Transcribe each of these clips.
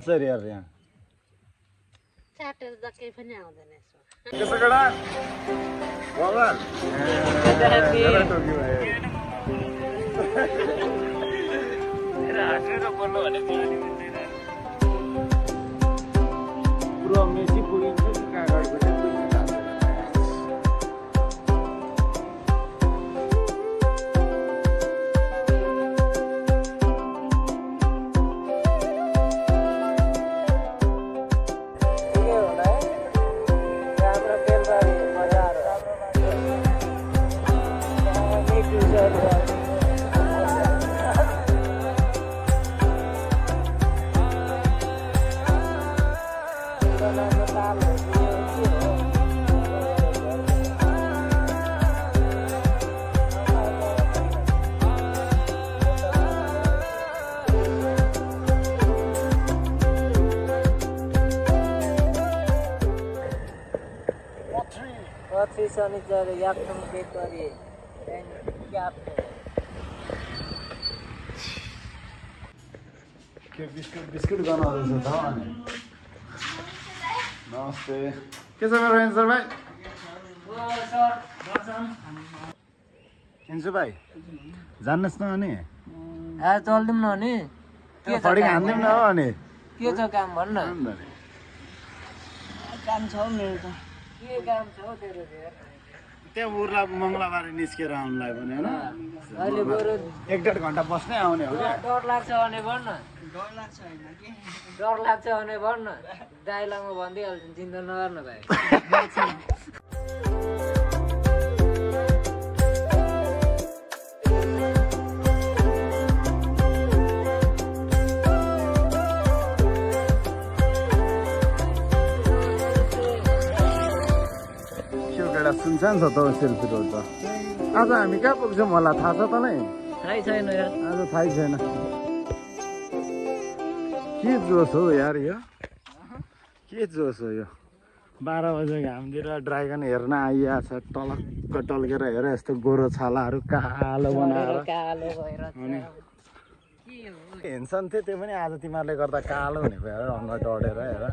Sir यार यहाँ chatter त केही पनि आउँदैन यसमा त्यसो गरा भगवान पुरो मेसी पुगिन्छ कि कागडको चाहिँ पुगिन्छ Furniture, Yakton Bakery, and Gap. Biscuit गर्न आउँदैछ त अनि नमस्ते के छ मेरो एन्सर भाइ एन्सु भाइ जान्नुहोस् न अनि चल्दिउँ न अनि फडिक हान्दिउँ न हो अनि के छ काम भन्न काम छ मेरो त के काम छ तेरो त्यहाँ उर्ला मङ्गलबारे निस्केर आउनुलाई भने होइन अहिले बरु 1-1.5 घन्टा बस्नै आउने हो क्या डर लाग्छ भने भन्न डर लाग्छ भने भन्न डाइलगमा भनिदिइहाल्छु चिन्ता नगर्नु भाइ सुनसान छ त सेल्फी रोड त आज हामी कहाँ पुग्छौँ मलाई थाहा छ त नै थाहै छैन यार आज थाहै छैन के जोस हो यार यो के जोस हो यो 12 बजे घामतिर ड्राइगन हेर्न आइरहेछ टलक्क टल्केर हेर यस्तो गोरो छालाहरू कालो बनाएर हेन्सन थियो त्यो पनि आज तिमीहरूले गर्दा कालो हुने भयो अनुहार डढेर हेर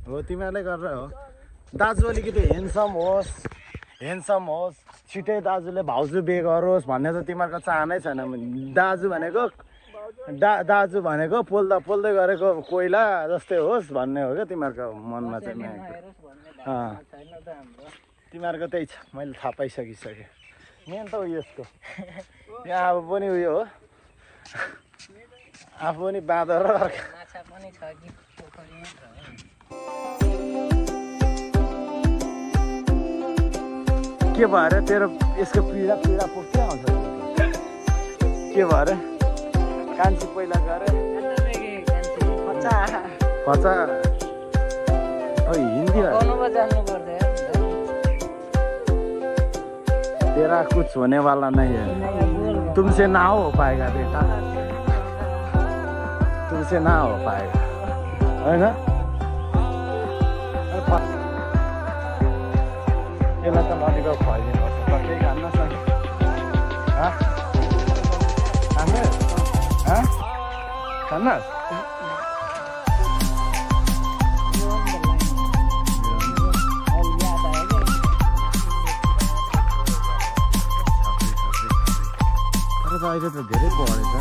हो तिमीहरूले गरेर हो दाजु अलिकति ह्यान्डसम होस् छिटै दाजुले भाउजू बे गरोस् भन्ने त तिमीहरूको चाहनै छैन दाजु भनेको पोल्दै गरेको कोइला जस्तै होस् भन्ने हो क्या तिमीहरूको मनमा चाहिँ तिमीहरूको त्यही छ मैले थाहा पाइसकिसकेँ मेन त उयो यस्तो यहाँ अब पनि उयो हो आफू पनि बाँधर के भएर तेरो यसको पीडा पोख्दै आउँछ के भएर कान्छी पहिला गरे फचा हिन्दी तेरा कुछ होने वाला नहीं है तुमसे ना हो पाएगा बेटा तुमसे ना हो पाएगा है ना यसलाई त नदीको खुवाइदिनुपर्छ केही खानुहोस् न खानुहोस् तर त अहिले त धेरै बढेछ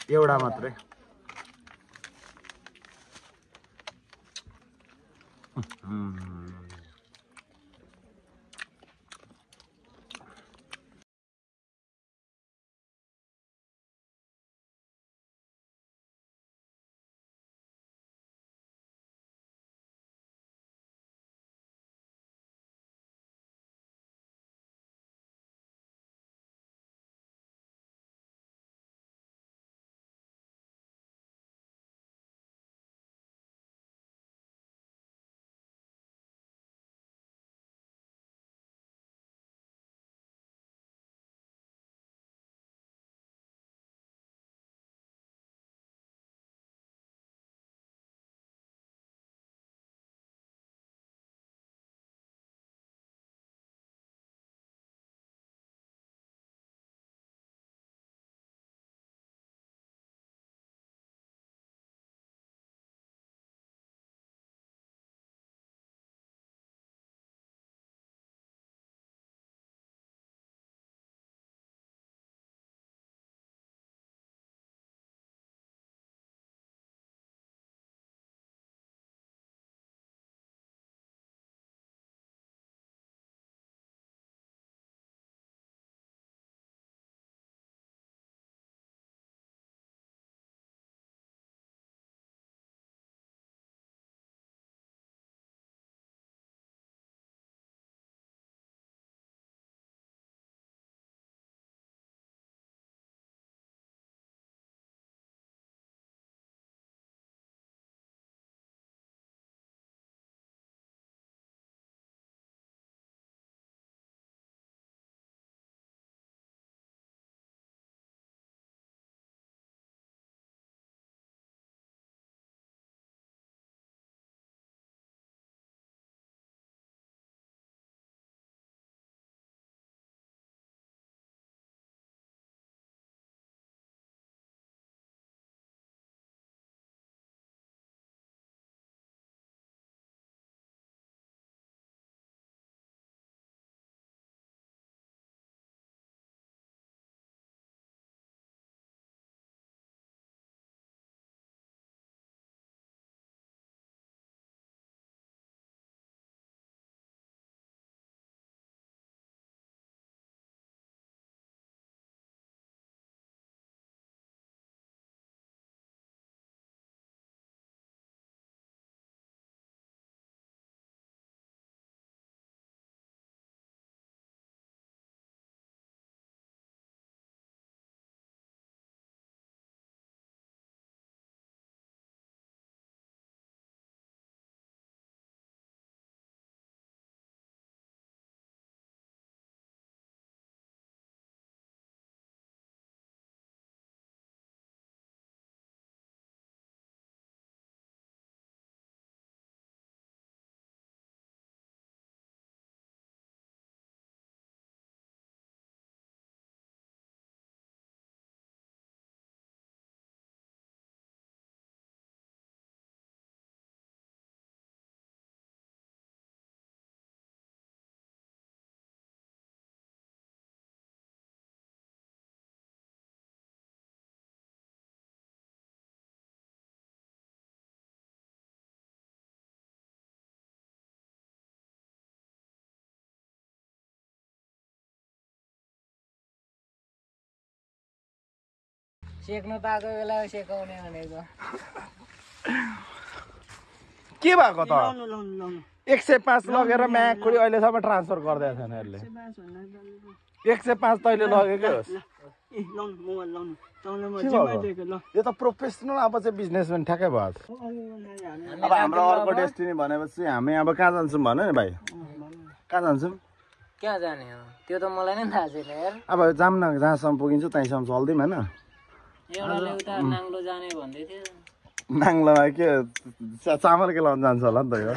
एउटा मात्रै सेक्नु पाएको बेला सेकाउने भनेको के भएको त 105 लगेर म्याकुडी अहिलेसम्म ट्रान्सफर गर्दै छैन यसले 105 तैँले लगेकै होस् यो त प्रोफेसनल अब चाहिँ बिजनेसम्यान ठ्याक्कै भयो अब हाम्रो अर्को डेस्टिनी भनेपछि हामी अब कहाँ जान्छौँ भन नि भाइ कहाँ जान्छौँ कहाँ जाने हो त्यो त मलाई नै थाहा छैन यार अब जाऊँ न जहाँसम्म पुगिन्छ त्यहीँसम्म चल्दिउँ होइन एउटाले उता नाङ्लो जाने भन्दै थियो नाङ्लोमा के चामल केलाउनु जान्छ होला नि त यो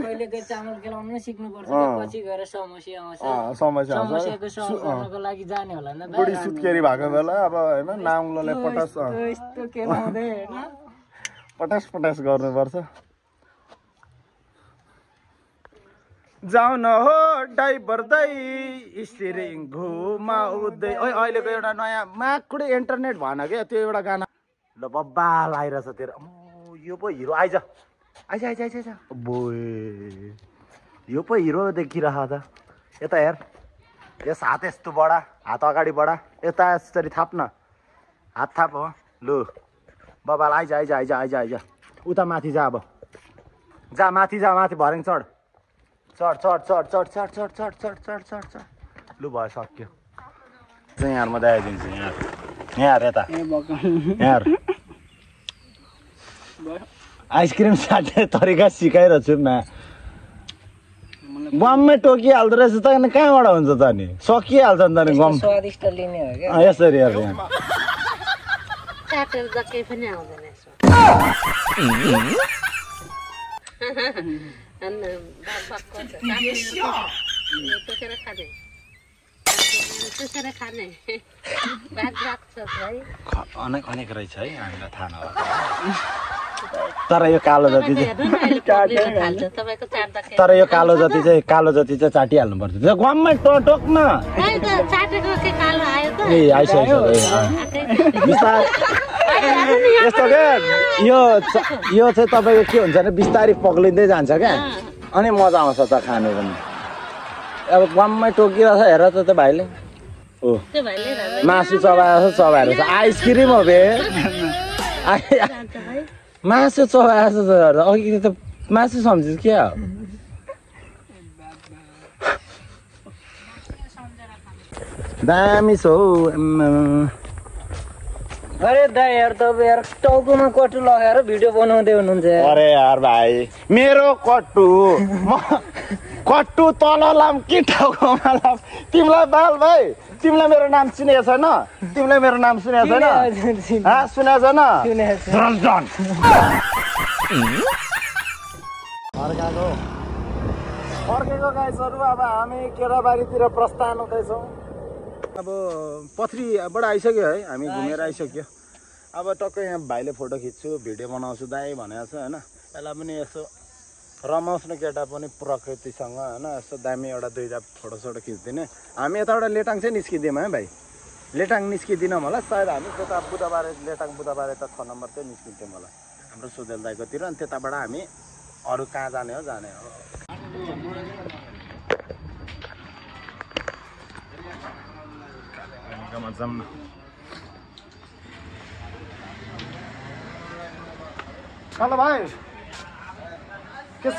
कहिलेकै चामल केलाउनु नै सिक्नुपर्छ पछि गएर समस्या आउँछ समस्या समस्याको सल्भ गर्नको लागि जाने होला नि बुढी सुत्केरी भएको बेला अब होइन नाङ्लोले पटास यस्तो केलाउँदै होइन पटास पटास गर्नुपर्छ जाऊ न हो ड्राइभर दाइ स्टियरिङ घुमाउँदै ओइ अहिलेको एउटा नयाँ माकुडे इन्टरनेट भएन क्या त्यो एउटा गाना ल बब्बाल आइरहेछ तेरो यो पो हिरो आइज आइज आइज आइज बोए यो पो हिरो देखिरह त यता हेर यस हात यस्तो बडा हात अगाडि बडा यता यसरी थाप्न हात थाप हो लु बबाल आइज आइज आइज आइज आइज उता माथि जा अब जा माथि भर्याङ चढ चढ चढ चढ चढ चढ चढ चढ चढ चढ चढ चढ लु भयो सक्यो चाहिँ यहाँ म देखाइदिन्छु यहाँ यता यहाँ आइसक्रिम साट्ने तरिका सिकाइरहेको छु म गममै टोकिहाल्दो रहेछ त अनि कहाँबाट हुन्छ त नि सकिहाल्छ नि त नि गम स्वादिष्ट लिने हो क्या यसरी हेर यहाँ चाटेर त केही पनि आउँदैन यसमा अनेक अनेक रहेछ है हामीलाई थाहा नभएको तर यो कालो जति तर यो कालो जति चाहिँ चाटिहाल्नु पर्छ त्यो गममै टोक्न ए आइसक्यो यस्तो क्या यो चाहिँ तपाईँको के हुन्छ भने बिस्तारै पग्लिँदै जान्छ क्या अनि मजा आउँछ त खानु पनि अब गममै टोकिरहेछ हेर त त्यो भाइले हो मासु चबाएको छ चबाएर आइसक्रिम हो बे मासु चबाएको छ अघि त मासु सम्झिस् क्या दामी छ हौ अरे दाइ यार तपाईँ यार टाउकोमा कटु लगाएर भिडियो बनाउँदै हुनुहुन्छ अरे यार भाइ मेरो कट्टु तल लाम कि टाउकोमा लाम तिमीलाई बाल भाइ तिमीलाई मेरो नाम चिनेको छैन तिमीलाई मेरो नाम सुनेको छैन सुनेको छैन फर्केको गाइसहरू अब हामी केराबारीतिर प्रस्थान हुँदैछौँ अब पथरीबाट आइसक्यो है हामी घुमेर आइसक्यो अब टक्कै यहाँ भाइले फोटो खिच्छु भिडियो बनाउँछु दाइ भनेको छ होइन यसलाई पनि यसो रमाउँछ न केटा पनि प्रकृतिसँग होइन यसो दामी एउटा दुईवटा फोटोसोटो खिचिदिने हामी यताबाट लेटाङ चाहिँ निस्किदिउँ है भाइ लेटाङ निस्किदिनौँ होला सायद हामी त्यता बुधबार लेटाङ बुधबार यता 6 नम्बर चाहिँ निस्किन्थ्यौँ होला हाम्रो सुदेल दाइकोतिर अनि त्यताबाट हामी अरू कहाँ जाने हो जाऊँ न हेलो भाइ के छ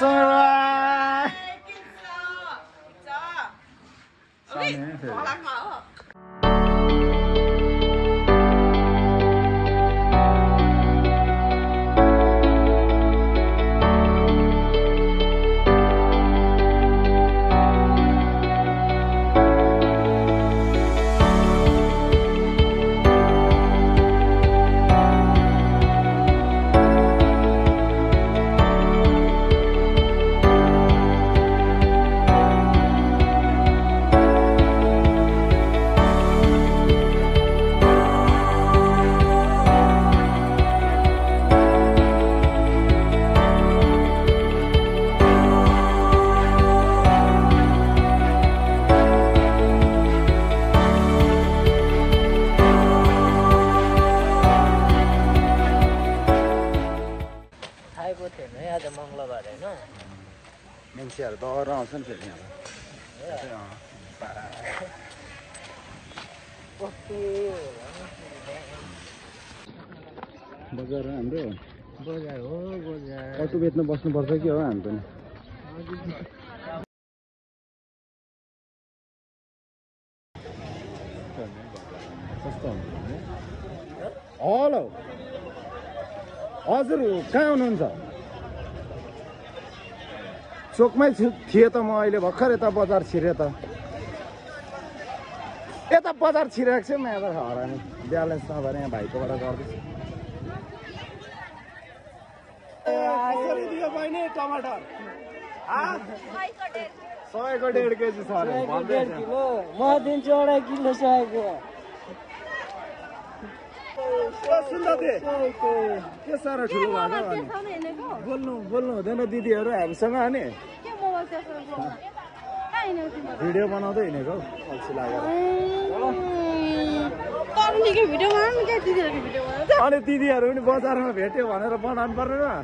मान्छेहरू त अरू आउँछ नि फेरि यहाँ बजार हाम्रो बजार हो बजार अटो बेच्न बस्नुपर्छ कि हो हामी पनि सस्तो हुन्छ हेलो हजुर कहाँ हुनुहुन्छ चोकमै थिएँ त म अहिले भर्खर यता बजार छिरेँ त यता बजार छिरेको छु म यहाँ हरानी ब्यालेन्स नभएर यहाँ भाइकोबाट गर्दैछु टमाटर 100को 1.5 केजी छ म दिन्छु 2.5 किलो 100को के साह्रो ठुलो भएको बोल्नु हुँदैन दिदीहरू हामीसँग अनि भिडियो बनाउँदै हिँडेको अल्छी लागेर अनि दिदीहरू पनि बजारमा भेट्यो भनेर बनाउनु पर्दैन